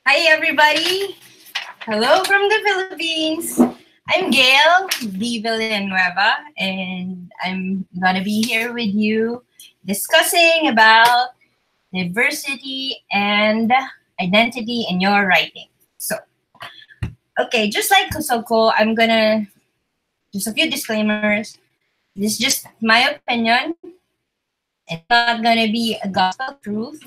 Hi, everybody. Hello from the Philippines. I'm Gail Villanueva, and I'm going to be here with you discussing about diversity and identity in your writing. So, okay, just like Kosoko, I'm going to just a few disclaimers. This is just my opinion. It's not going to be a gospel truth.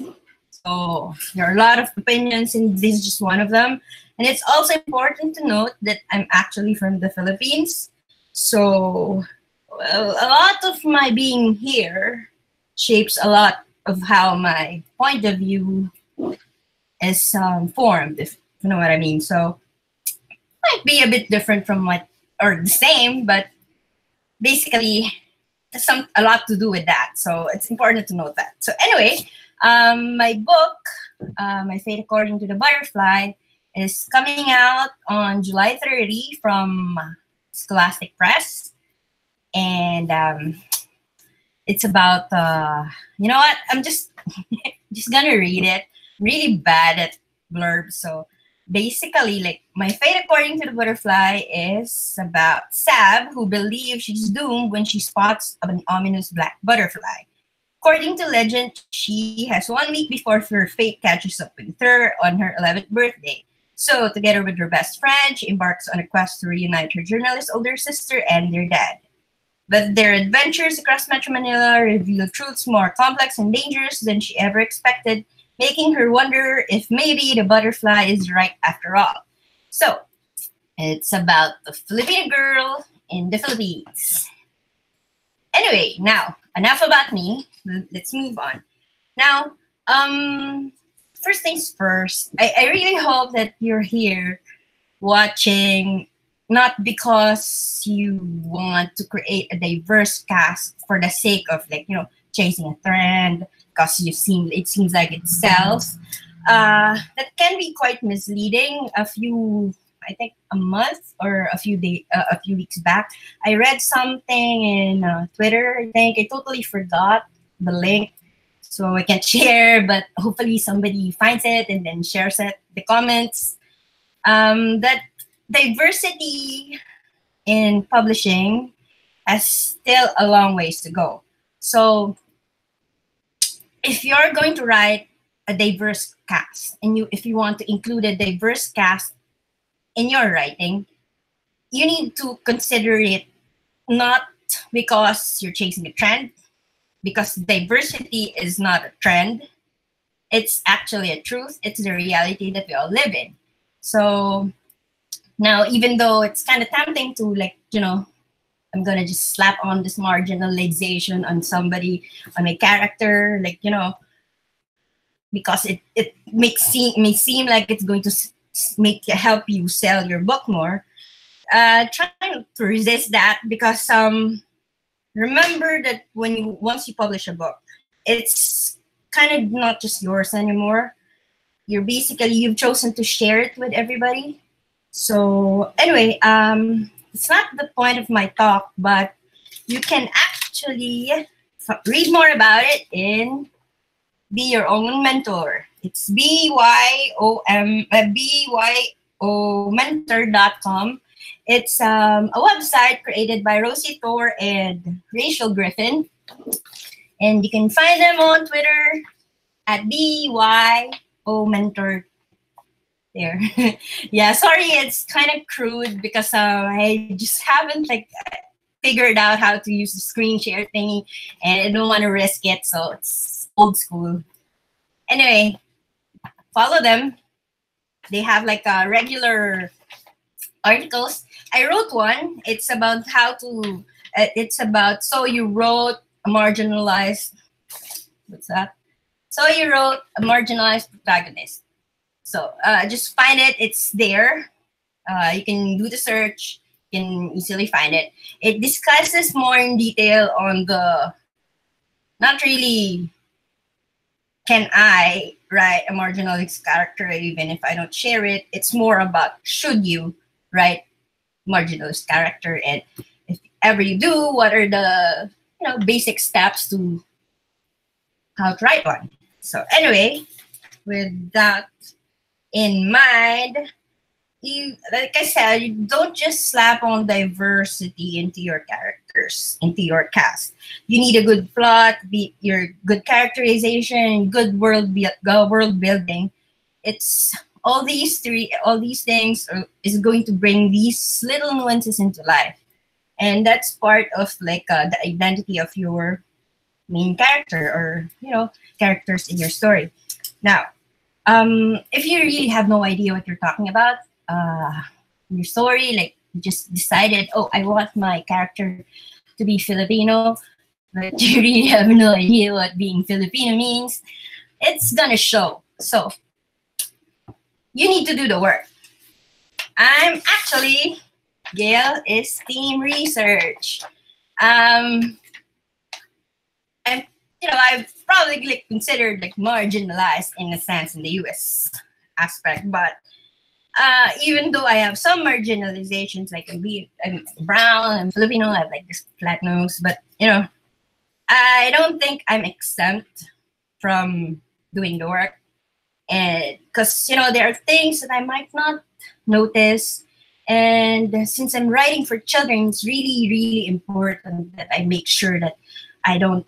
So there are a lot of opinions, and this is just one of them. And it's also important to note that I'm actually from the Philippines. So well, a lot of my being here shapes a lot of how my point of view is formed, if you know what I mean. So might be a bit different from what, or the same, but basically a lot to do with that. So it's important to note that. So anyway, my book, My Fate According to the Butterfly, is coming out on July 30 from Scholastic Press. And it's about, you know what? I'm just just gonna read it. I'm really bad at blurbs. So basically, like, My Fate According to the Butterfly is about Sab, who believes she's doomed when she spots an ominous black butterfly. According to legend, she has 1 week before her fate catches up with her on her 11th birthday. So, together with her best friend, she embarks on a quest to reunite her journalist older sister and their dad. But their adventures across Metro Manila reveal truths more complex and dangerous than she ever expected, making her wonder if maybe the butterfly is right after all. So, it's about a Filipino girl in the Philippines. Anyway, now, enough about me. Let's move on. Now, first things first, I really hope that you're here watching not because you want to create a diverse cast for the sake of, like, chasing a trend, because it seems like it sells. That can be quite misleading. I think a month or a few weeks back, I read something in Twitter. I think I totally forgot the link, so I can't share. But hopefully somebody finds it and then shares it. The comments, that diversity in publishing has still a long ways to go. So if you're going to write a diverse cast, and if you want to include a diverse cast in your writing, you need to consider it not because you're chasing a trend, because diversity is not a trend. It's actually a truth. It's the reality that we all live in. So now, even though it's kind of tempting to, like, I'm going to just slap on this marginalization on somebody, on my character, like, because it may seem like it's going to help you sell your book more. Trying to resist that, because remember that once you publish a book, it's kind of not just yours anymore. You've chosen to share it with everybody. So anyway, it's not the point of my talk, but you can actually read more about it in Be Your Own Mentor. It's BYOmentor.com. It's a website created by Rosie Thor and Rachel Griffin. And you can find them on Twitter at BYOmentor. There. Yeah, sorry, it's kind of crude because I just haven't, like, figured out how to use the screen share thingy, and I don't want to risk it, so it's old school. Anyway, follow them. They have, like, regular articles. I wrote one. It's about so you wrote a marginalized, what's that? So you wrote a marginalized protagonist. So just find it. It's there. You can do the search. You can easily find it. It discusses more in detail on the, not really can I write a marginalized character even if I don't share it. It's more about should you write marginalized character, and if ever you do, what are the basic steps to how to write one. So anyway, with that in mind, you, like I said, you don't just slap on diversity into your characters, into your cast. You need a good plot, your good characterization, good world building. It's all these things is going to bring these little nuances into life, and that's part of like the identity of your main character, or characters in your story. Now, if you really have no idea what you're talking about, your story, like you just decided, oh, I want my character to be Filipino, but you really have no idea what being Filipino means, it's gonna show. So you need to do the work. I'm actually, Gail is team research. I'm, I've probably like considered like marginalized in a sense in the US aspect, but even though I have some marginalizations, like I'm brown, I'm Filipino, I have like this flat nose, but I don't think I'm exempt from doing the work. And because there are things that I might not notice, and since I'm writing for children, it's really, really important that I make sure that I don't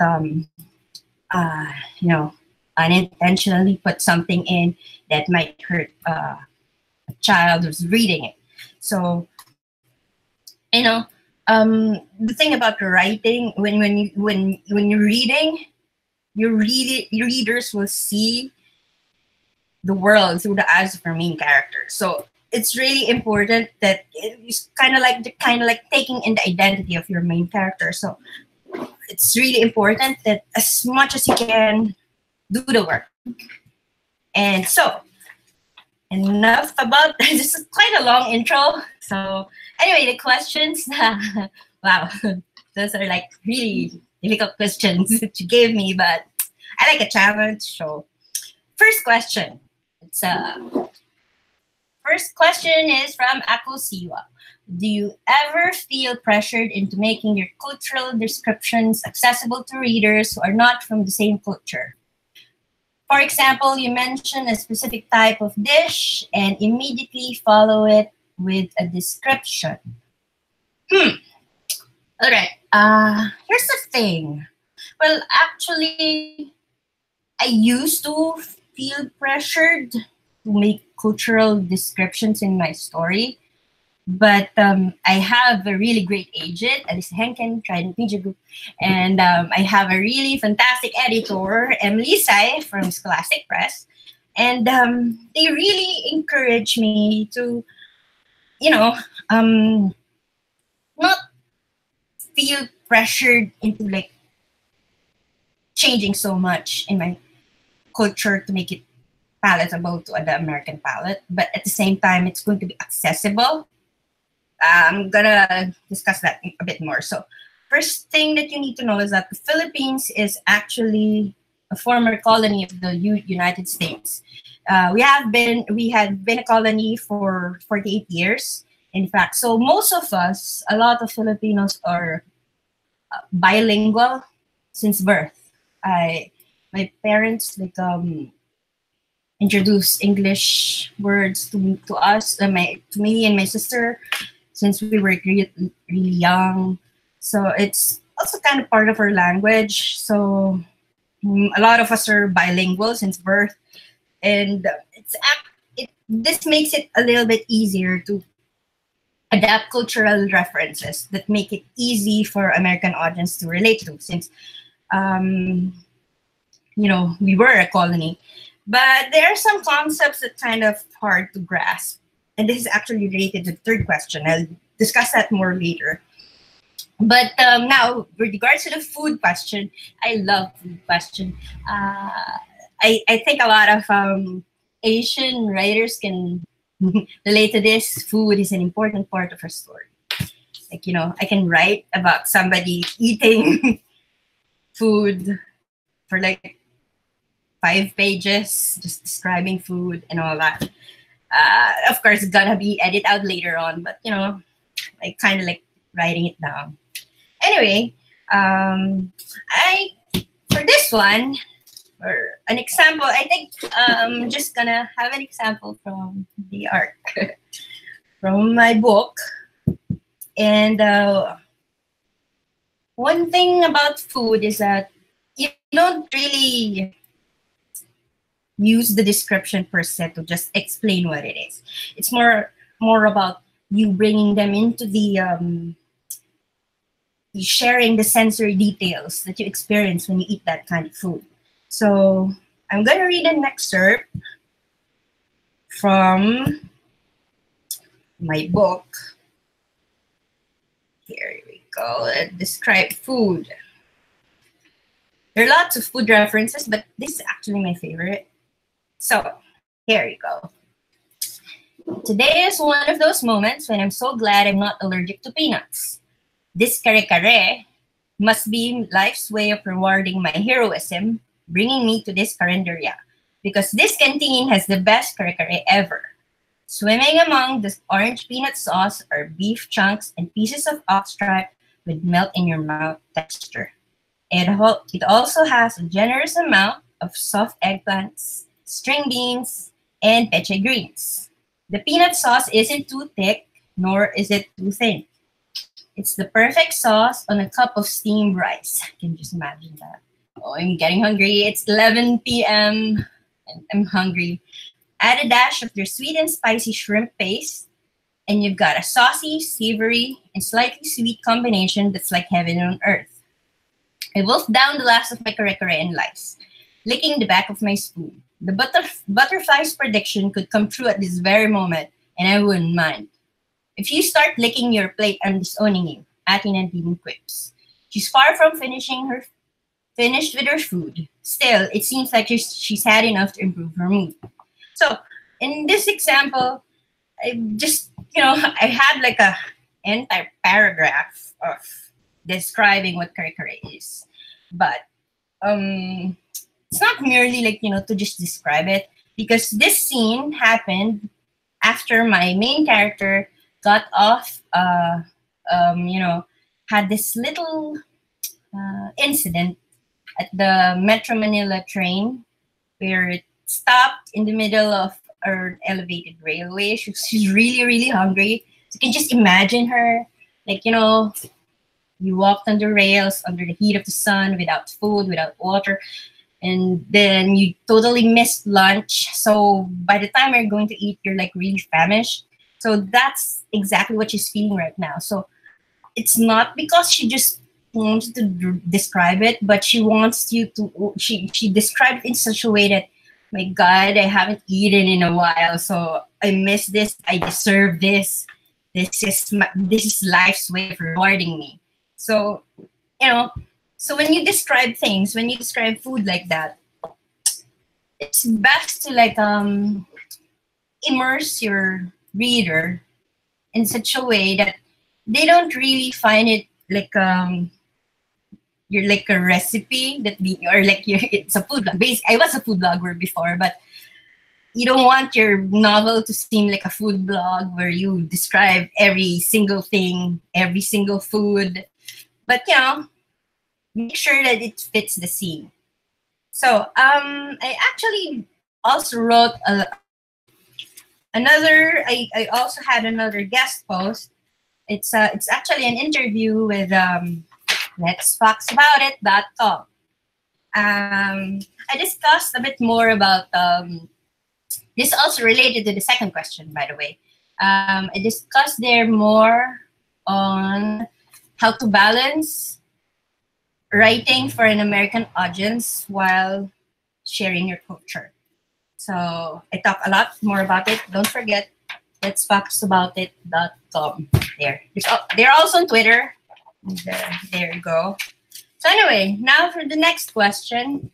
unintentionally put something in that might hurt a child who's reading it. So the thing about writing, when you're reading, your readers will see the world through the eyes of our main character. So it's really important that it's kind of like taking in the identity of your main character. So it's really important that as much as you can, do the work. And so, enough about this. Is quite a long intro. So anyway, the questions. Wow, those are like really difficult questions that you gave me, but I like a challenge. So first question. First question is from Ako Siwa. Do you ever feel pressured into making your cultural descriptions accessible to readers who are not from the same culture? For example, you mention a specific type of dish and immediately follow it with a description. All right. Here's the thing. Well, actually, I used to feel pressured to make cultural descriptions in my story. But I have a really great agent, Alice Henken, Trident Media Group, and I have a really fantastic editor, Emily Sai from Scholastic Press, and they really encourage me to, not feel pressured into like changing so much in my culture to make it palatable to the American palate, but at the same time, it's going to be accessible. I'm gonna discuss that a bit more. So first thing that you need to know is that the Philippines is actually a former colony of the United States. We had been a colony for 48 years, in fact. So most of us, a lot of Filipinos are bilingual since birth. My parents introduced English words to us, to me and my sister, since we were really young. So it's also kind of part of our language. So a lot of us are bilingual since birth. And this makes it a little bit easier to adapt cultural references that make it easy for American audience to relate to, since, we were a colony. But there are some concepts that kind of hard to grasp. And this is actually related to the third question. I'll discuss that more later. But now, with regards to the food question, I love food question. I think a lot of Asian writers can relate to this. Food is an important part of our story. Like, I can write about somebody eating food for like 5 pages, just describing food and all that. Of course, it's gonna be edited out later on, but I kind of like writing it down. Anyway, for this one, For an example, I think I'm just gonna have an example from the art from my book. And one thing about food is that you don't really use the description per se to just explain what it is. It's more about you bringing them into the sharing the sensory details that you experience when you eat that kind of food. So I'm gonna read an excerpt from my book. Here we go. Describe food. There are lots of food references, but this is actually my favorite. So here you go. Today is one of those moments when I'm so glad I'm not allergic to peanuts. This kare-kare must be life's way of rewarding my heroism, bringing me to this carinderia, because this canteen has the best kare-kare ever. Swimming among the orange peanut sauce are beef chunks and pieces of ox tripe with melt in your mouth texture. It also has a generous amount of soft eggplants, string beans, and peche greens. The peanut sauce isn't too thick, nor is it too thin. It's the perfect sauce on a cup of steamed rice. I can just imagine that. Oh, I'm getting hungry. It's 11 p.m. and I'm hungry. Add a dash of your sweet and spicy shrimp paste, and you've got a saucy, savory, and slightly sweet combination that's like heaven on earth. I wolfed down the last of my kare-kare and lice, licking the back of my spoon. The butterfly's prediction could come true at this very moment, and I wouldn't mind. If you start licking your plate, I'm disowning you, Ati Nadine quips. She's far from finished with her food. Still, it seems like she's had enough to improve her mood. So in this example, I just, I had like a entire paragraph of describing what kare-kare is. But it's not merely like, to just describe it, because this scene happened after my main character got off, had this little incident at the Metro Manila train where it stopped in the middle of an elevated railway. She's really, really hungry. So you can just imagine her, like, you walked on the rails under the heat of the sun without food, without water, and then you totally missed lunch. So by the time you're going to eat, you're like really famished. So that's exactly what she's feeling right now. So it's not because she just wants to describe it, but she wants you to, she described it in such a way that, my God, I haven't eaten in a while, so I miss this. I deserve this. This is life's way of rewarding me. So, so when you describe things, when you describe food like that, it's best to like immerse your reader in such a way that they don't really find it like you're like a recipe or like it's a food blog. I was a food blogger before, but you don't want your novel to seem like a food blog where you describe every single thing, every single food. But make sure that it fits the scene. So I actually also wrote I also had another guest post. It's actually an interview with letsfoxaboutit.com. I discussed a bit more about this, also related to the second question, by the way. I discussed there more on how to balance writing for an American audience while sharing your culture. So I talk a lot more about it. Don't forget, letsfoxaboutit.com. They're also on Twitter. There you go. So anyway, now for the next question.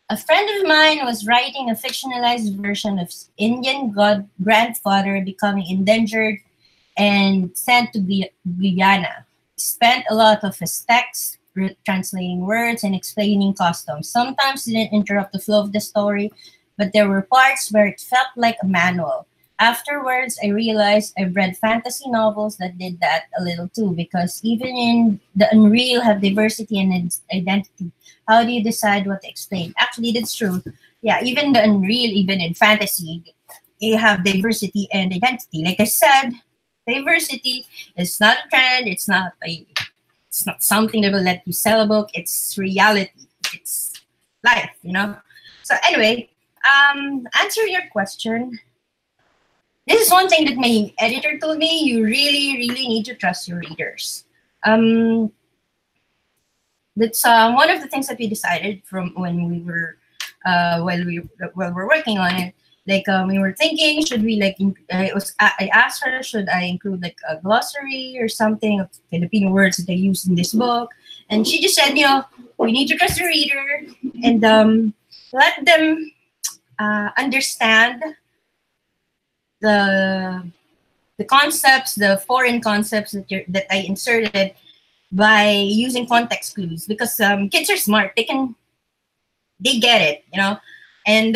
A friend of mine was writing a fictionalized version of Indian grandfather becoming endangered and sent to Guyana. Spent a lot of his text translating words and explaining customs. Sometimes didn't interrupt the flow of the story, but there were parts where it felt like a manual. afterwards, I realized I've read fantasy novels that did that a little too, because even in the unreal have diversity and identity. How do you decide what to explain? Actually, that's true. Yeah, even the unreal, even in fantasy, you have diversity and identity. Like I said, diversity is not a trend. It's not something that will let you sell a book. It's reality. It's life, you know. So anyway, answer your question. This is one thing that my editor told me. You really, really need to trust your readers. That's one of the things that we decided from when we were while we're working on it. Like we were thinking, should we like I asked her, should I include like a glossary or something of Filipino words that they use in this book, and she just said, we need to trust the reader and let them understand the concepts, the foreign concepts that I inserted by using context clues, because kids are smart. They get it, And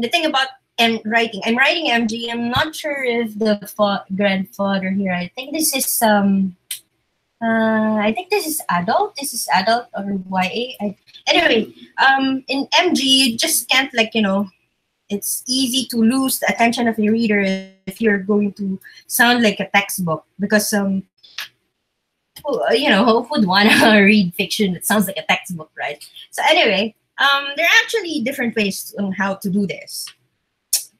the thing about writing, I'm writing MG. I'm not sure if the grandfather here. I think this is adult. This is adult or YA. Anyway, in MG, you just can't it's easy to lose the attention of your reader if you're going to sound like a textbook, because who would want to read fiction that sounds like a textbook, right? So anyway, there are actually different ways on how to do this.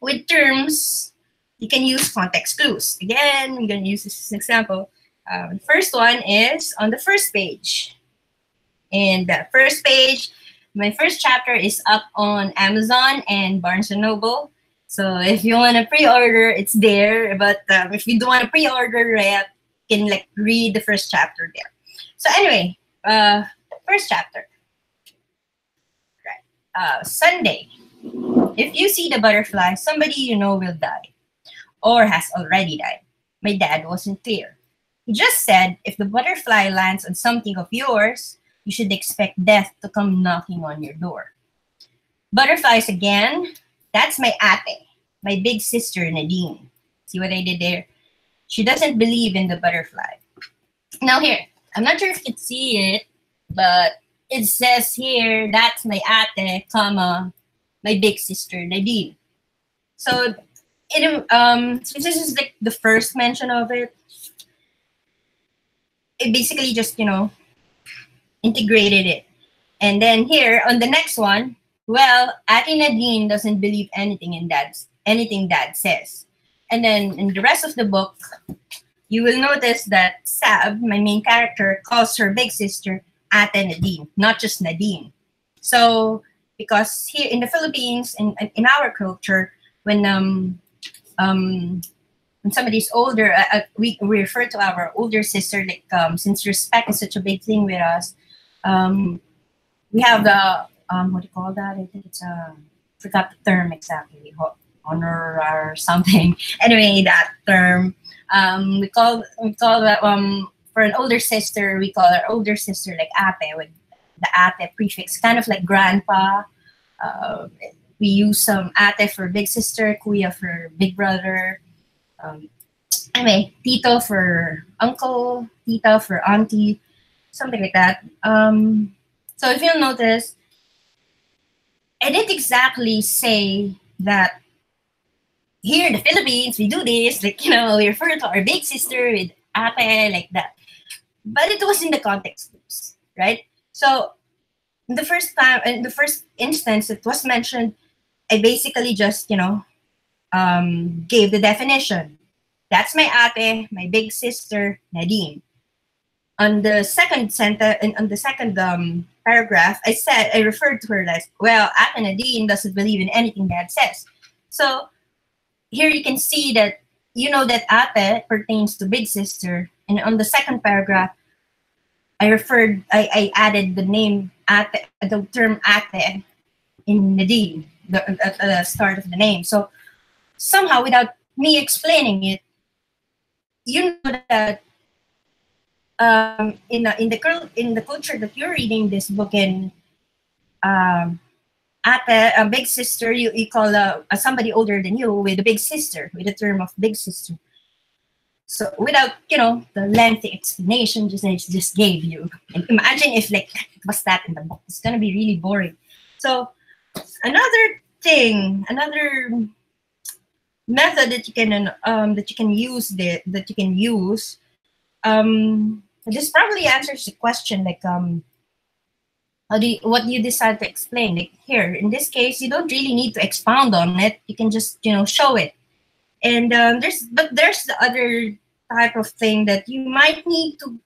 With terms, you can use context clues. Again, I'm going to use this as an example. The first one is on the first page. And the first page, my first chapter is up on Amazon and Barnes & Noble. So if you want to pre-order, it's there. But if you don't want to pre-order yet, you can read the first chapter there. So anyway, first chapter. Right. Sunday. If you see the butterfly, somebody you know will die or has already died. My dad wasn't clear. He just said, if the butterfly lands on something of yours, you should expect death to come knocking on your door. Butterflies again. That's my ate, my big sister Nadine. See what I did there? She doesn't believe in the butterfly. Now here, I'm not sure if you can see it, but it says here, that's my ate, comma, my big sister Nadine. So since this is like the first mention of it, it basically just integrated it. And then here on the next one, well, Ate Nadine doesn't believe anything Dad says. And then in the rest of the book, you will notice that Sab, my main character, calls her big sister Ate Nadine, not just Nadine. So because here in the Philippines, in our culture, when somebody's older, we refer to our older sister, since respect is such a big thing with us. We have the what do you call that? I think it's forgot the term exactly, honor or something. Anyway, that term we call that for an older sister, we call our older sister like ate, with the ate prefix, kind of like grandpa. We use some ate for big sister, kuya for big brother. Anyway, tito for uncle, tita for auntie, something like that. So if you'll notice, I didn't exactly say that here in the Philippines, we do this, we refer to our big sister with ate, like that. But it was in the context clues, right? So in the first instance it was mentioned, I basically just, gave the definition. That's my ate, my big sister, Nadine. On the second sentence, on the second paragraph, I referred to her as, well, Ate Nadine doesn't believe in anything Dad says. So here you can see that, that ate pertains to big sister. And on the second paragraph, I added the name ate, the term ate in Nadine, at the start of the name. So somehow, without me explaining it, you know that in the culture that you're reading this book in, a big sister, you call somebody older than you with a big sister, with the term of big sister. So without, the lengthy explanation, just gave you. And imagine if like it was that in the book. It's gonna be really boring. So another thing, another method that you can use this probably answers the question like what do you decide to explain? Like here, in this case, you don't really need to expound on it. You can just, show it. And there's the other type of thing that you might need to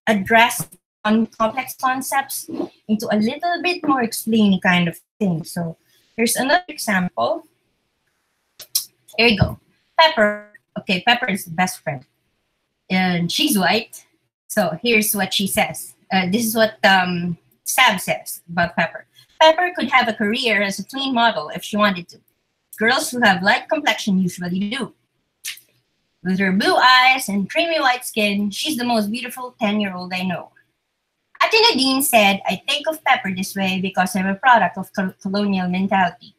address on complex concepts into a little bit more explainy kind of thing. So here's another example. Here you go. Pepper. Okay, Pepper is the best friend. And she's white. So here's what she says. This is what Sab says about Pepper. Pepper could have a career as a clean model if she wanted to. Girls who have light complexion usually do. With her blue eyes and creamy white skin, she's the most beautiful 10-year-old I know. Atina Dean said, I think of Pepper this way because I'm a product of colonial mentality.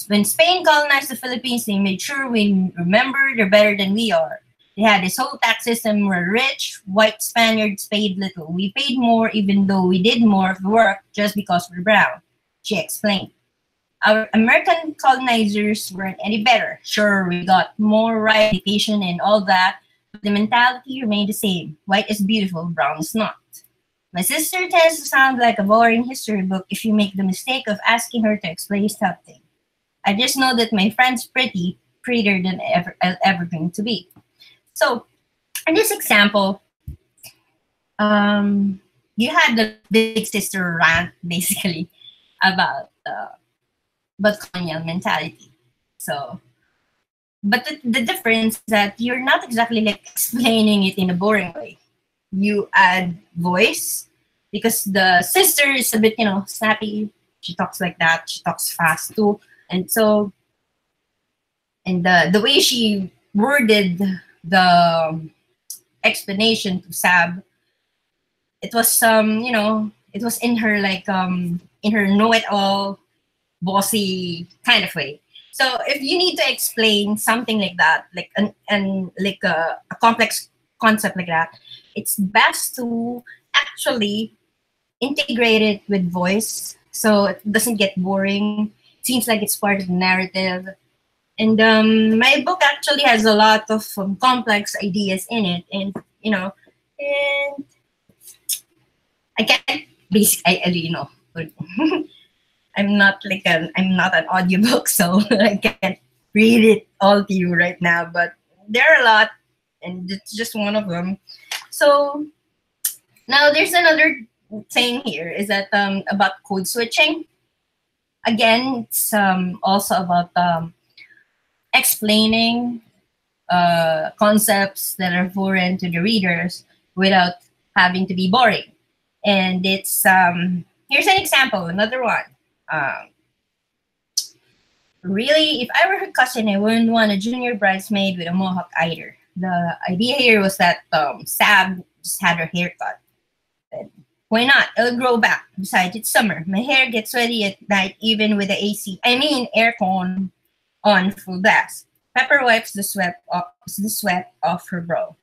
When Spain colonized the Philippines, they made sure we remember they're better than we are. They had this whole tax system where rich, white Spaniards paid little. We paid more even though we did more of the work just because we're brown, she explained. Our American colonizers weren't any better. Sure, we got more right education and all that, but the mentality remained the same. White is beautiful, brown is not. My sister tends to sound like a boring history book if you make the mistake of asking her to explain something. I just know that my friend's prettier than ever going to be. So, in this example, you had the big sister rant basically about colonial mentality. So, but the difference is that you're not exactly like explaining it in a boring way. You add voice because the sister is a bit, snappy. She talks like that. She talks fast too. And so, and the way she worded the explanation to Sab, it was it was in her like in her know-it-all, bossy kind of way. So if you need to explain something like that, like like a complex concept like that, it's best to actually integrate it with voice so it doesn't get boring. It seems like it's part of the narrative. And my book actually has a lot of complex ideas in it, and and I can't basically, I'm not an audiobook, so I can't read it all to you right now. But there are a lot, and it's just one of them. So now there's another thing here is that about code switching. Again, it's also about explaining concepts that are foreign to the readers without having to be boring. And it's here's an example, another one. Really, if I were her cousin, I wouldn't want a junior bridesmaid with a mohawk either. The idea here was that Sab just had her hair cut. And why not? It'll grow back. Besides, it's summer. My hair gets sweaty at night, even with the aircon on full blast. Pepper wipes the sweat off her brow.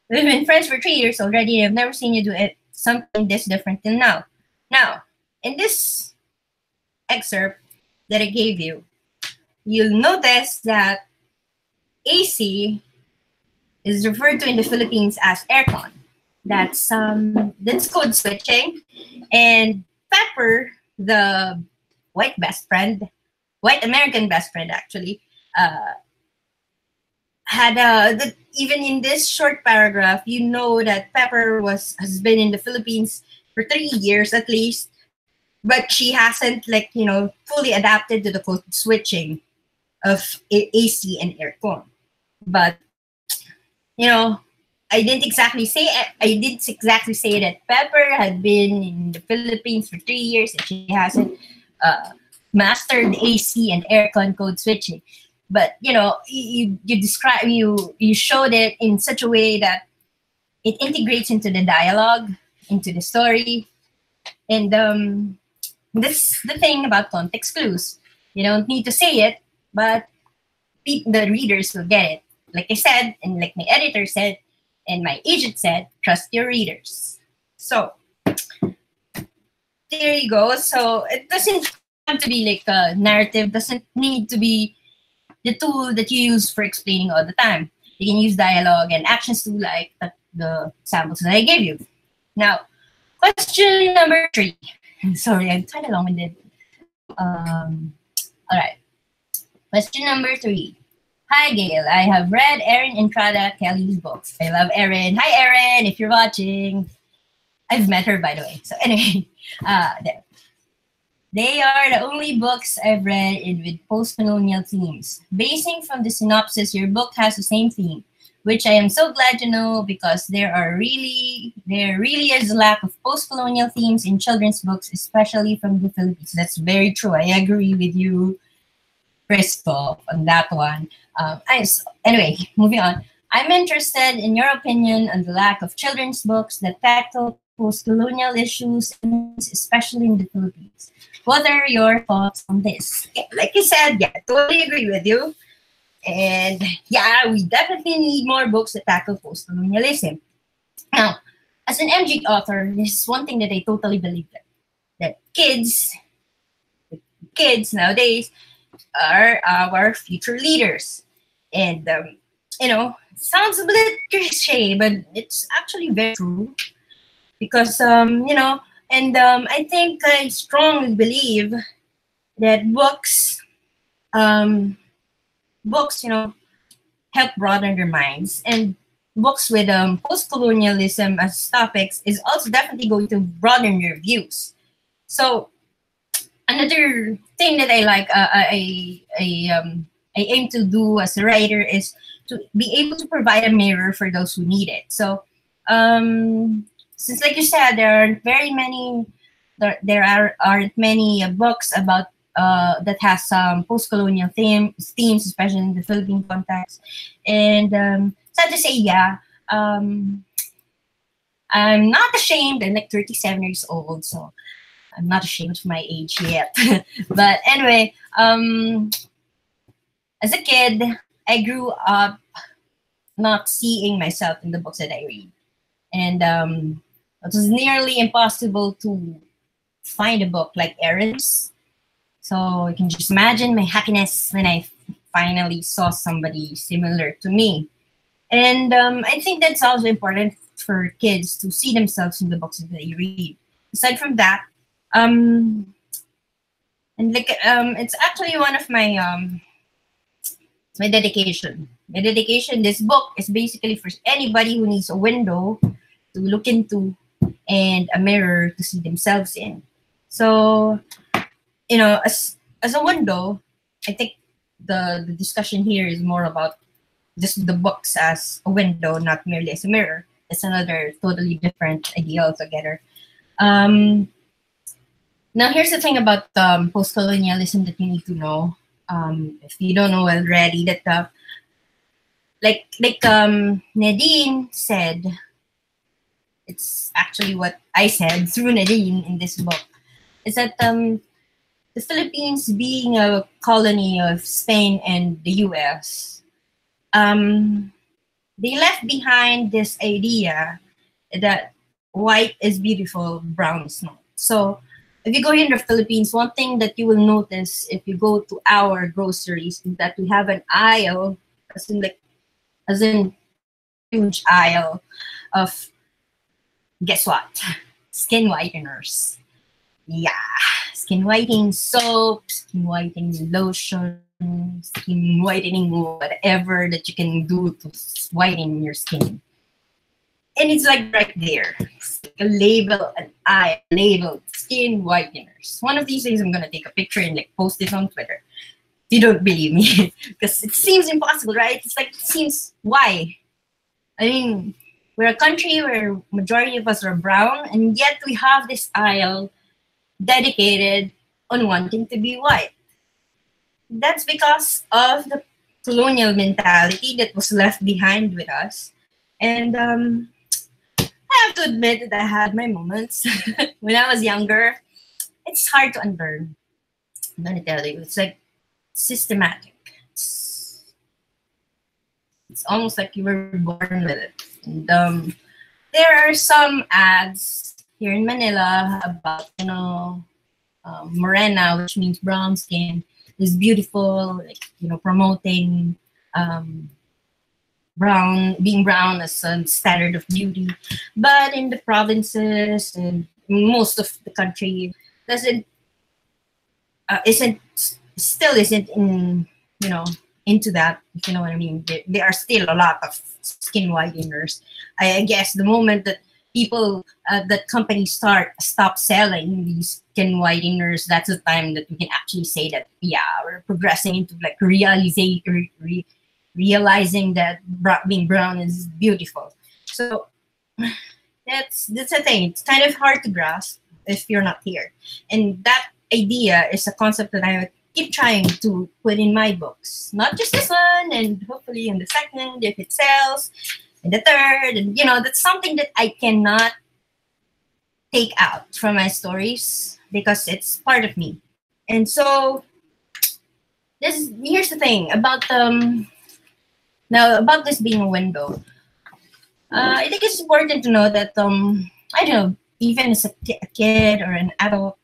We've been friends for 3 years already, and I've never seen you do something this different till now. Now, in this excerpt that I gave you, you'll notice that AC is referred to in the Philippines as aircon. That's code switching. And Pepper, the white American best friend actually, had even in this short paragraph, you know that Pepper has been in the Philippines for 3 years at least, but she hasn't fully adapted to the code switching of AC and aircon. But I didn't exactly say that Pepper had been in the Philippines for 3 years and she hasn't mastered AC and aircon code switching. But you showed it in such a way that it integrates into the dialogue, into the story, and This the thing about context clues. You don't need to say it, but the readers will get it. Like I said, and like my editor said, and my agent said, trust your readers. So there you go. So it doesn't have to be like a narrative, doesn't need to be the tool that you use for explaining all the time. You can use dialogue and actions too, like the examples that I gave you. Now, question number 3. I'm sorry, I'm kind of long-winded. All right. Question number 3. Hi, Gail. I have read Erin Entrada Kelly's books. I love Erin. Hi, Erin, if you're watching. I've met her, by the way. So anyway, there. They are the only books I've read in with post-colonial themes. Basing from the synopsis, your book has the same theme, which I am so glad to know because there really is a lack of post-colonial themes in children's books, especially from the Philippines. That's very true. I agree with you, Christoph, on that one. Anyway, moving on. I'm interested in your opinion on the lack of children's books that tackle post-colonial issues, especially in the Philippines. What are your thoughts on this? Yeah, like you said, yeah, I totally agree with you. And yeah, we definitely need more books that tackle post-colonialism. Now, as an MG author, this is one thing that I totally believe that kids nowadays are our future leaders. And, it sounds a bit cliche, but it's actually very true. Because, I think I strongly believe that books, help broaden their minds. And books with post-colonialism as topics is also definitely going to broaden your views. So another thing that I like, I aim to do as a writer is to be able to provide a mirror for those who need it. So since, like you said, there aren't many books about that has some post-colonial themes, especially in the Philippine context. And sad to say, yeah, I'm not ashamed. I'm like 37 years old, so I'm not ashamed of my age yet. But anyway, as a kid, I grew up not seeing myself in the books that I read. And it was nearly impossible to find a book like Erin's. So you can just imagine my happiness when I finally saw somebody similar to me. And I think that's also important for kids to see themselves in the books that they read. Aside from that, it's actually one of my my dedication. My dedication, this book is basically for anybody who needs a window to look into and a mirror to see themselves in. So, as a window, I think the discussion here is more about just the books as a window, not merely as a mirror. It's another totally different idea altogether. Now, here's the thing about post-colonialism that you need to know. If you don't know already, that like Nadine said, it's actually what I said through Nadine in this book, is that the Philippines being a colony of Spain and the US, they left behind this idea that white is beautiful, brown is not. So if you go here in the Philippines, one thing that you will notice if you go to our groceries is that we have an aisle, as in huge aisle of, guess what? Skin whiteners. Yeah, skin whitening soap, skin whitening lotion, skin whitening whatever that you can do to whiten your skin. And it's like right there. It's like a label, an eye labeled skin whiteners. One of these days I'm gonna take a picture and like post it on Twitter. If you don't believe me. Because it seems impossible, right? It's like, it seems, why? I mean, we're a country where majority of us are brown, and yet we have this aisle dedicated on wanting to be white. That's because of the colonial mentality that was left behind with us. And I have to admit that I had my moments when I was younger. it's hard to unlearn. I'm gonna tell you, it's like systematic. It's almost like you were born with it. And there are some ads here in Manila about, morena, which means brown skin, is beautiful, like, promoting being brown as a standard of beauty. But in the provinces and most of the country doesn't isn't still isn't in into that, if you know what I mean. There are still a lot of skin whiteners. I guess the moment that people that companies stop selling these skin whiteners, that's the time that we can actually say that, yeah, we're progressing into like realizing that being brown is beautiful. So that's the thing. It's kind of hard to grasp if you're not here. And that idea is a concept that I keep trying to put in my books. Not just this one, and hopefully in the second, if it sells, and the third. And, that's something that I cannot take out from my stories because it's part of me. And so here's the thing about about this being a window. I think it's important to know that I don't know, even as a kid or an adult,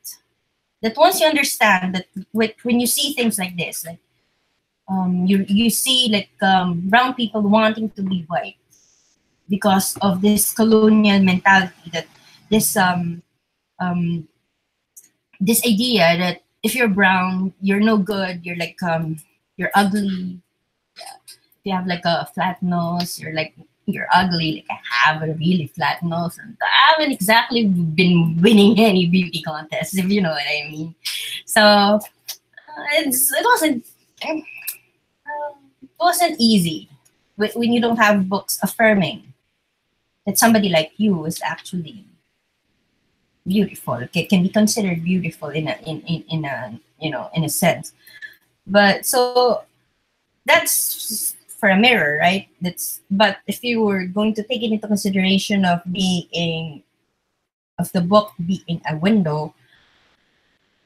that once you understand that when you see things like this, like you see like brown people wanting to be white because of this colonial mentality, that this this idea that if you're brown, you're no good, you're like you're ugly. If you have like a flat nose, you're ugly. Like, I have a really flat nose, and I haven't exactly been winning any beauty contests, if you know what I mean. So it wasn't easy when you don't have books affirming that somebody like you is actually beautiful. Can be considered beautiful in a sense. But so that's for a mirror, right? But if you were going to take it into consideration of the book being a window,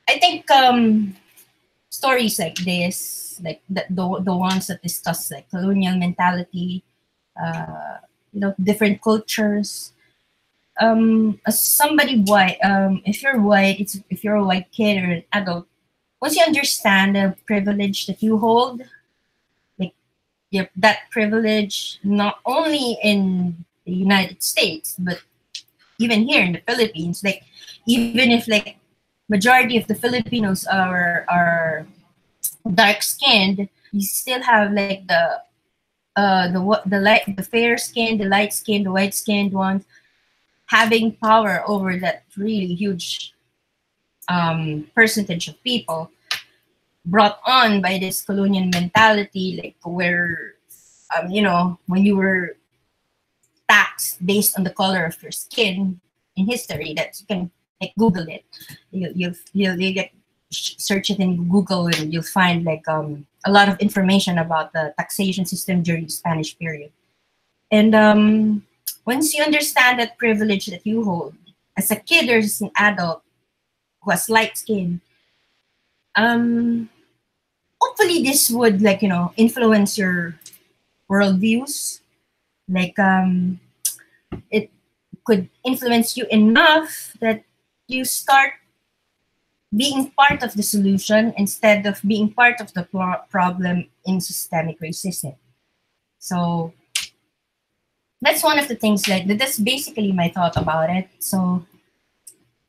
I think stories like this, like the ones that discuss like colonial mentality, different cultures. As somebody white, if you're white, if you're a white kid or an adult, once you understand the privilege that you hold, that privilege not only in the United States, but even here in the Philippines, like even if like majority of the Filipinos are dark skinned, you still have like the fair skinned, the light skinned, the white skinned ones having power over that really huge percentage of people, brought on by this colonial mentality, like where, when you were taxed based on the color of your skin in history, that you can like Google it. You'll get search it in Google, and you'll find like a lot of information about the taxation system during the Spanish period. And once you understand that privilege that you hold as a kid or as an adult who has light skin, hopefully this would like influence your worldviews. Like it could influence you enough that you start being part of the solution instead of being part of the problem in systemic racism. So that's one of the things, like that's basically my thought about it. So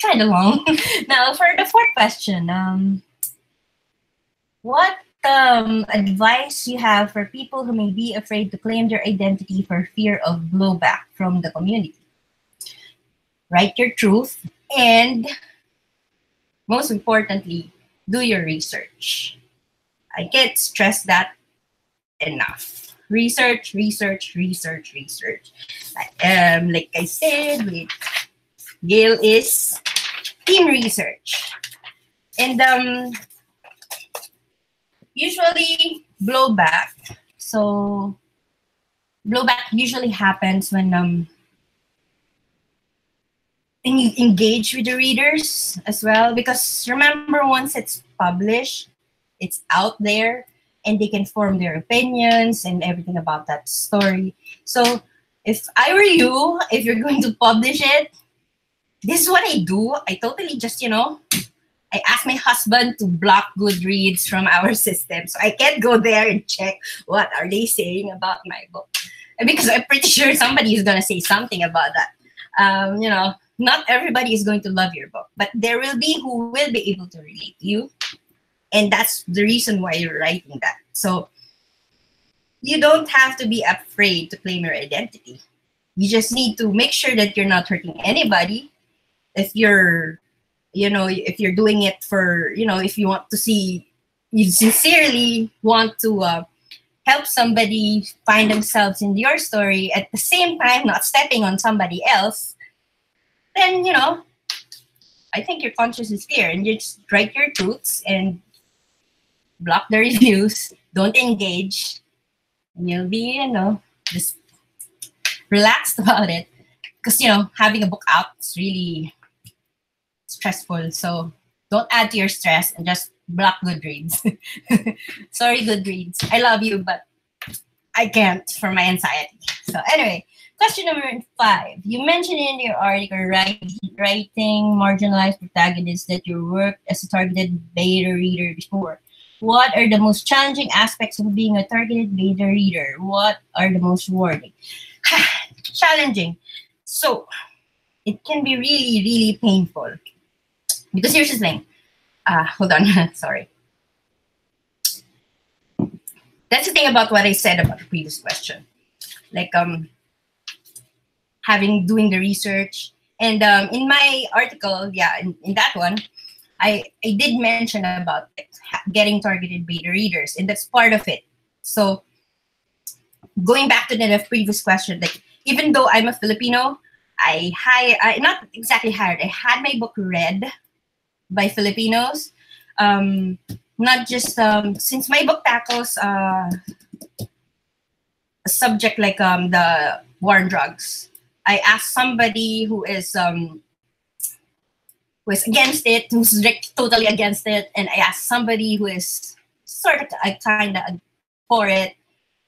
kind of long. Now for the fourth question, what advice you have for people who may be afraid to claim their identity for fear of blowback from the community? Write your truth, and most importantly, do your research. I can't stress that enough. Research, research, research, research. Like I said, with Gail is team research. And usually blowback. So blowback usually happens when engage with the readers as well, because remember, once it's published, it's out there, and they can form their opinions and everything about that story. So if I were you, if you're going to publish it, this is what I do. I totally just, I ask my husband to block Goodreads from our system, so I can't go there and check what are they saying about my book. And because I'm pretty sure somebody is going to say something about that. Not everybody is going to love your book, but there will be who will be able to relate to you. And that's the reason why you're writing that. So you don't have to be afraid to claim your identity. You just need to make sure that you're not hurting anybody. If you're doing it for, if you want to see, you sincerely want to help somebody find themselves in your story, at the same time not stepping on somebody else, then, I think your conscience is clear, and you just write your truths and block the reviews, don't engage, and you'll be, just relaxed about it. Because, having a book out is really stressful. So don't add to your stress and just block Goodreads. Sorry, Goodreads. I love you, but I can't for my anxiety. So anyway, question number 5. You mentioned in your article writing marginalized protagonists that you worked as a targeted beta reader before. What are the most challenging aspects of being a targeted beta reader? What are the most rewarding? Challenging. So it can be really, really painful. Because here's the thing. Hold on. Sorry. That's the thing about what I said about the previous question. Like doing the research. And in my article, in that one, I did mention about getting targeted beta readers, and that's part of it. So going back to the previous question, like even though I'm a Filipino, I not exactly hired. I had my book read by Filipinos. Not just since my book tackles a subject like the war on drugs. I asked somebody who is against it, who's totally against it, and I asked somebody who is sort of kind of for it,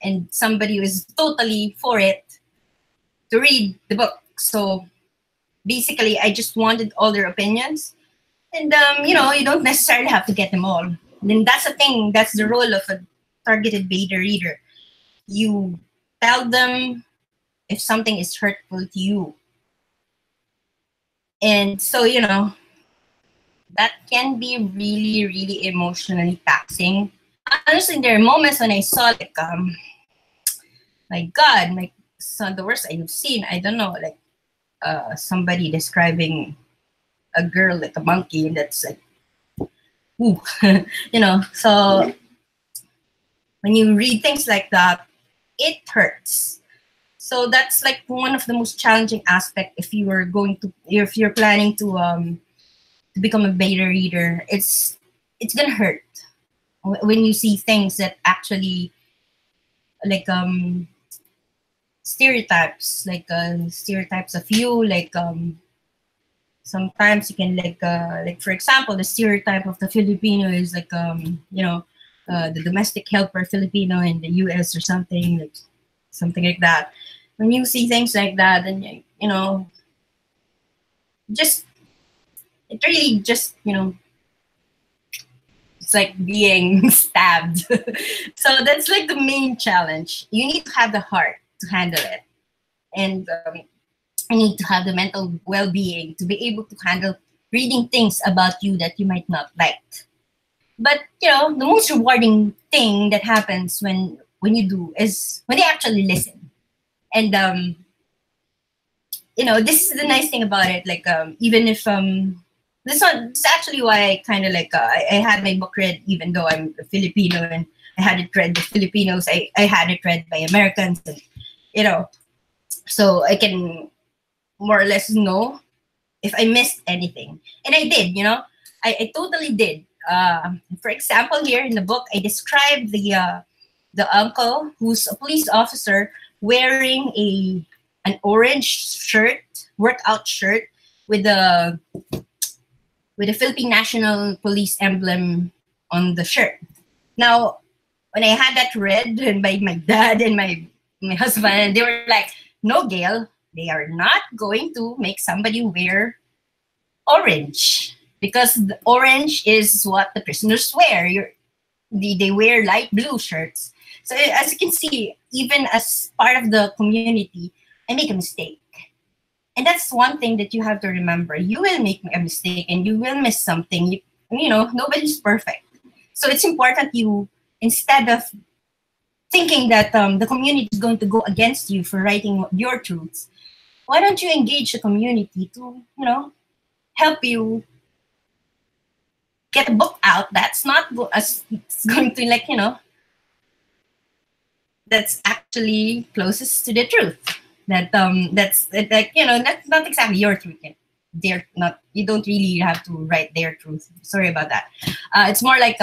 and somebody who is totally for it to read the book. So basically, I just wanted all their opinions, and you don't necessarily have to get them all. And then that's the thing. That's the role of a targeted beta reader. You tell them if something is hurtful to you, and so that can be really, really emotionally taxing. Honestly, there are moments when I saw like, my God, my son, the worst I've seen. I don't know, like somebody describing a girl like a monkey, and that's like, ooh, So when you read things like that, it hurts. So that's like one of the most challenging aspects if you're planning to become a beta reader. It's gonna hurt when you see things that actually like stereotypes, like stereotypes of you, like sometimes you can like for example, the stereotype of the Filipino is like the domestic helper Filipino in the US or something like that. When you see things like that, then just it really just it's like being stabbed. So that's like the main challenge. You need to have the heart to handle it, and you need to have the mental well-being to be able to handle reading things about you that you might not like. But the most rewarding thing that happens when you do is when they actually listen. And this is the nice thing about it. Like even if this is actually why I kind of like I had my book read, even though I'm a Filipino and I had it read by Filipinos. I had it read by Americans, and so I can more or less know if I missed anything. And I did. I totally did. For example, here in the book, I described the uncle who's a police officer wearing an orange shirt, workout shirt, with the Philippine National Police emblem on the shirt. Now, when I had that read and by my dad and my husband, they were like, "No, Gail, they are not going to make somebody wear orange because the orange is what the prisoners wear. They wear light blue shirts." So as you can see, even as part of the community, I make a mistake. And that's one thing that you have to remember. You will make a mistake and you will miss something. You know, nobody's perfect. So it's important you, instead of thinking that the community is going to go against you for writing your truths, why don't you engage the community to, you know, help you get a book out that's not it's going to, like, you know, that's actually closest to the truth. That's like, you know, that's not exactly your truth yet. They're not, you don't really have to write their truth. Sorry about that. It's more like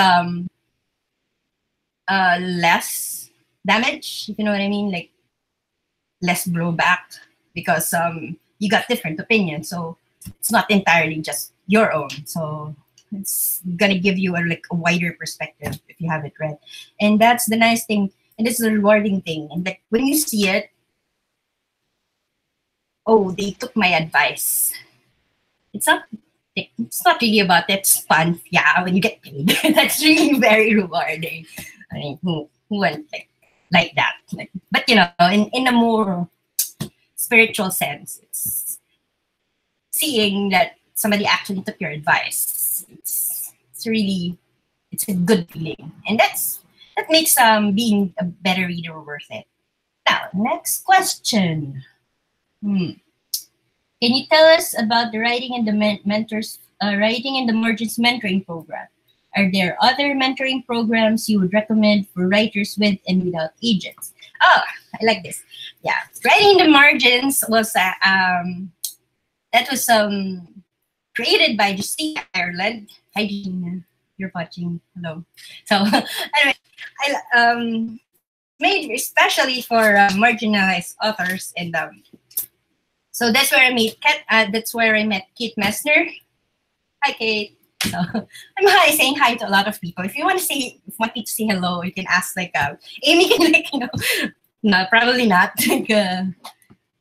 less damage, if you know what I mean, like less blowback, because you got different opinions, so it's not entirely just your own. So it's gonna give you like a wider perspective if you have it read, and that's the nice thing, and it's the rewarding thing. And like when you see it, oh, they took my advice. It's not really about that. It's fun, yeah, when you get paid. That's really very rewarding. I mean, who went like that? Like, but you know, in a more spiritual sense, it's seeing that somebody actually took your advice. It's really, it's a good feeling, and that makes being a better reader worth it. Now, next question. Can you tell us about the Writing and the Writing and the Margins mentoring program? Are there other mentoring programs you would recommend for writers with and without agents? Oh, I like this. Yeah, Writing in the Margins was created by Justina Ireland. Hi, Gina. You're watching. Hello. So anyway, I made especially for marginalized authors, and so that's where I met Kate Messner. Hi, Kate. So I'm saying hi to a lot of people. If you want me to say hello, you can ask like Amy can, like, you know, no, probably not. Like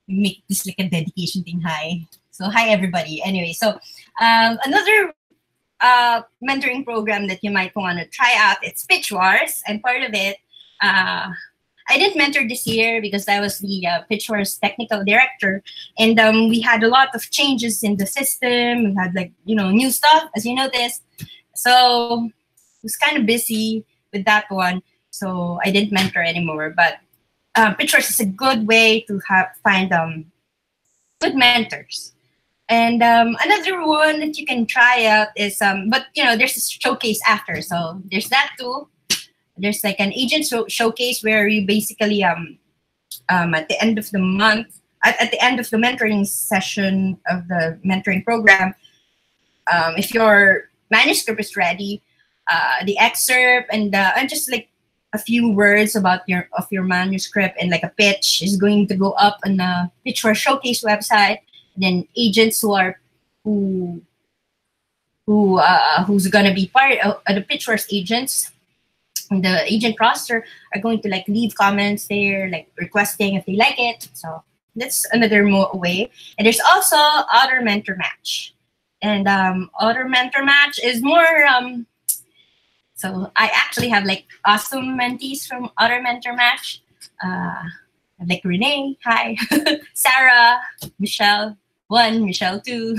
make this like a dedication thing. Hi. So hi everybody. Anyway, so another mentoring program that you might want to try out, it's Pitch Wars. I'm part of it. I didn't mentor this year because I was the Pitch Wars technical director, and we had a lot of changes in the system. We had, like, you know, new stuff, as you noticed. So I was kind of busy with that one, so I didn't mentor anymore. But Pitch Wars is a good way to find good mentors. And another one that you can try out is, but you know, there's a showcase after, so there's that too. There's like an agent showcase where you basically at the end of the month, at the end of the mentoring session of the mentoring program, if your manuscript is ready, the excerpt and just like a few words about your manuscript and like a pitch is going to go up on the Pitch for Showcase website. And then agents who's gonna be part of the Pitch Wars agents, the agent roster, are going to like leave comments there, like requesting if they like it. So that's another way. And there's also Author Mentor Match, and Author Mentor Match is more so I actually have like awesome mentees from Author Mentor Match, like Renee, hi, Sarah, Michelle 1, Michelle 2,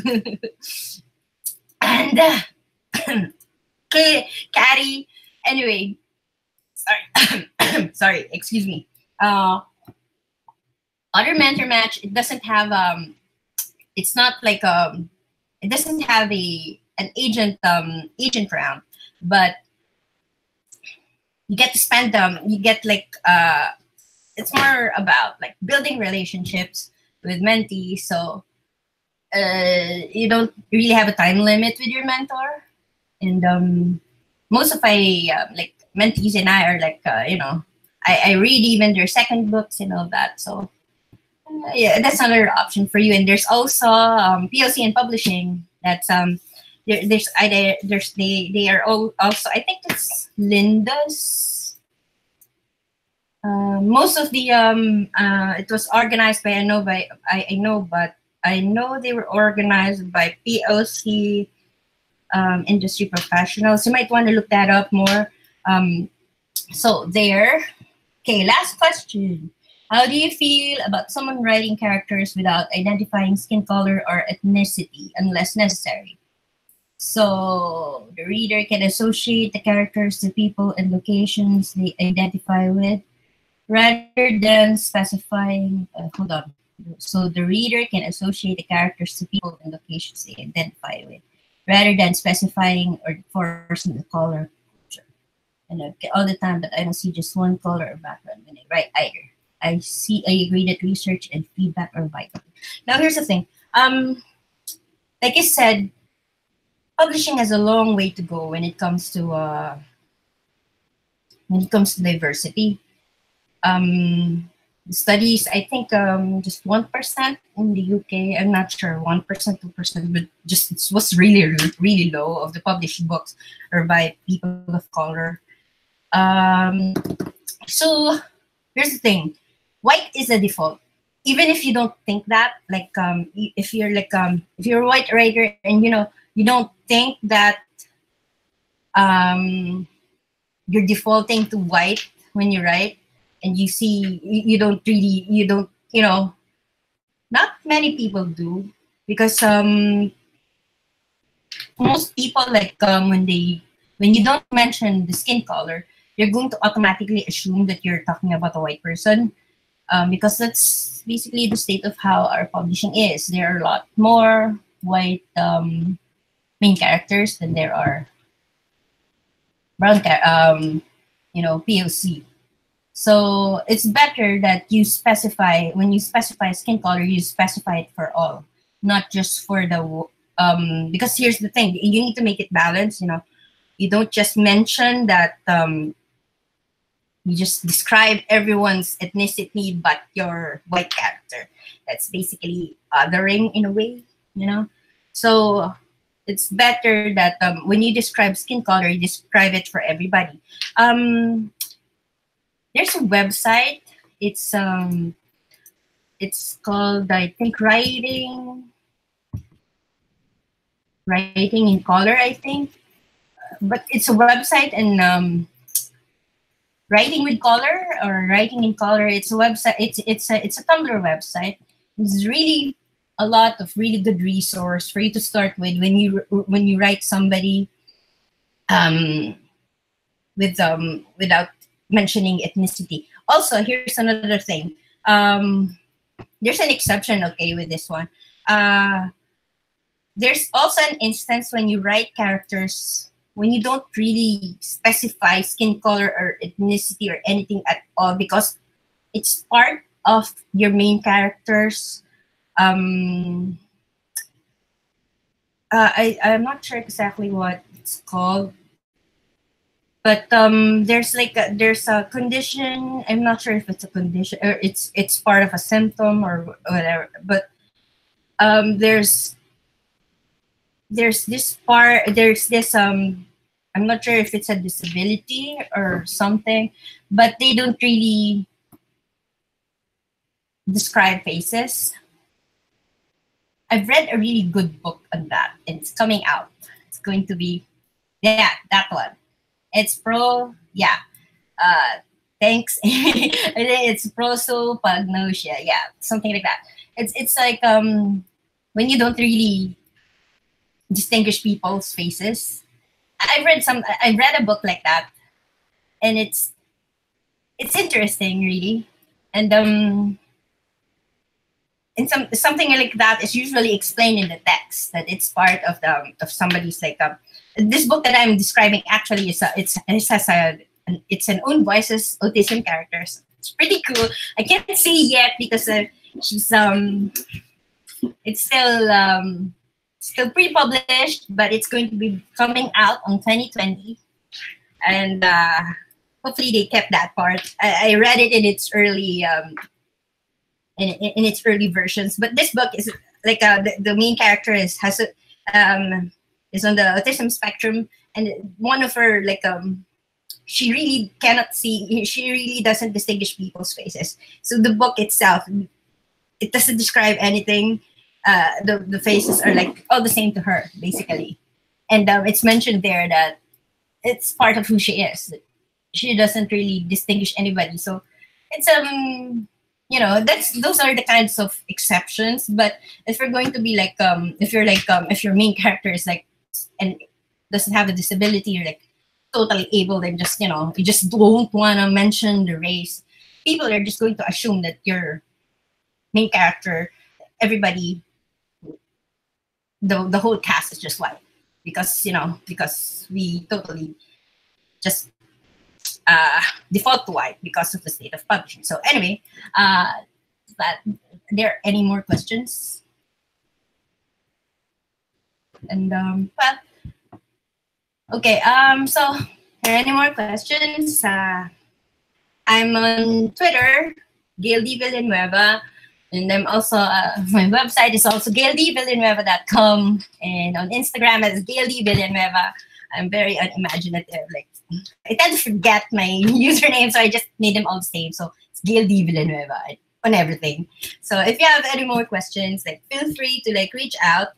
and Carrie. Anyway, sorry, sorry, excuse me. Author Mentor Match, it doesn't have it's not like it doesn't have an agent round, but you get to spend you get like it's more about like building relationships with mentees. So you don't really have a time limit with your mentor, and most of my like mentees and I are like you know, I read even their second books and all that. So Yeah, that's another option for you. And there's also PLC and publishing. That's they are all also, I think it's Linda's. Most of the it was organized by, I know they were organized by PLC industry professionals. You might want to look that up more. So there. Okay, last question. How do you feel about someone writing characters without identifying skin color or ethnicity unless necessary? So the reader can associate the characters to people and locations they identify with rather than specifying. Hold on. So the reader can associate the characters to people and locations they identify with rather than specifying or forcing the color. And all the time, but I don't see just one color or background when I write either. I agree that research and feedback are vital. Now here's the thing. Like I said, publishing has a long way to go when it comes to diversity. Studies, I think just 1% in the UK. I'm not sure, 1%, 2%, but just it was really, really low of the published books are by people of color. So here's the thing, white is the default. Even if you don't think that, like if you're a white writer and you don't think that you're defaulting to white when you write, and you don't really, not many people do, because most people, like when you don't mention the skin color, you're going to automatically assume that you're talking about a white person, because that's basically the state of how our publishing is. There are a lot more white main characters than there are brown POC. So it's better that you specify, when you specify skin color, you specify it for all, not just for the because here's the thing, you need to make it balanced. You don't just mention that you just describe everyone's ethnicity but your white character. That's basically othering in a way, So it's better that when you describe skin color, you describe it for everybody. There's a website. It's called, I think, Writing in Color, I think. But it's a website, and Writing with Color or Writing in Color. It's a website. It's a Tumblr website. It's really a lot of really good resource for you to start with when you write somebody without mentioning ethnicity. Also, here's another thing. There's an exception, okay, with this one. There's also an instance when you write characters when you don't really specify skin color or ethnicity or anything at all, because it's part of your main characters. I'm not sure exactly what it's called, but there's a condition. I'm not sure if it's a condition or it's part of a symptom or whatever. But there's this part. There's this I'm not sure if it's a disability or something, but they don't really describe faces. I've read a really good book on that, and it's coming out. It's going to be, yeah, that one. It's thanks. It's prosopagnosia, yeah, something like that. It's like when you don't really distinguish people's faces. I read a book like that, and it's interesting, really, and something like that is usually explained in the text, that it's part of somebody's this book that I'm describing actually it's an own voices autism characters. It's pretty cool. I can't say yet because she's it's still pre-published, but it's going to be coming out on 2020, and hopefully they kept that part. I read it in its early in its early versions. But this book is like the main character is on the autism spectrum, and one of her she really cannot see. She really doesn't distinguish people's faces. So the book itself, it doesn't describe anything. The faces are like all the same to her, basically. And it's mentioned there that it's part of who she is. She doesn't really distinguish anybody. So it's those are the kinds of exceptions. But if you're going to be if your main character is like and doesn't have a disability, you're like totally able, then just you just don't want to mention the race. People are just going to assume that your main character, everybody, the whole cast is just white, because we totally just default to white because of the state of publishing. So anyway, but there any more questions? And okay. So are there any more questions? I'm on Twitter, Gail Villanueva. And I'm also, my website is also gaildvillanueva.com. And on Instagram as Gail Villanueva. I'm very unimaginative. Like, I tend to forget my username, so I just made them all the same. So it's Gail Villanueva on everything. So if you have any more questions, feel free to reach out.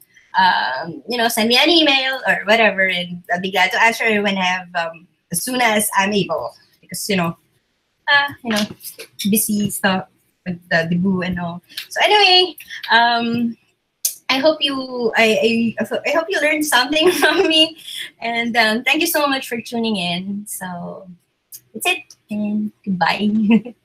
Send me an email or whatever, and I'll be glad to answer when I have, as soon as I'm able. Because, busy stuff. With the debut and all. So anyway, I hope you hope you learned something from me, and thank you so much for tuning in. So that's it, and goodbye.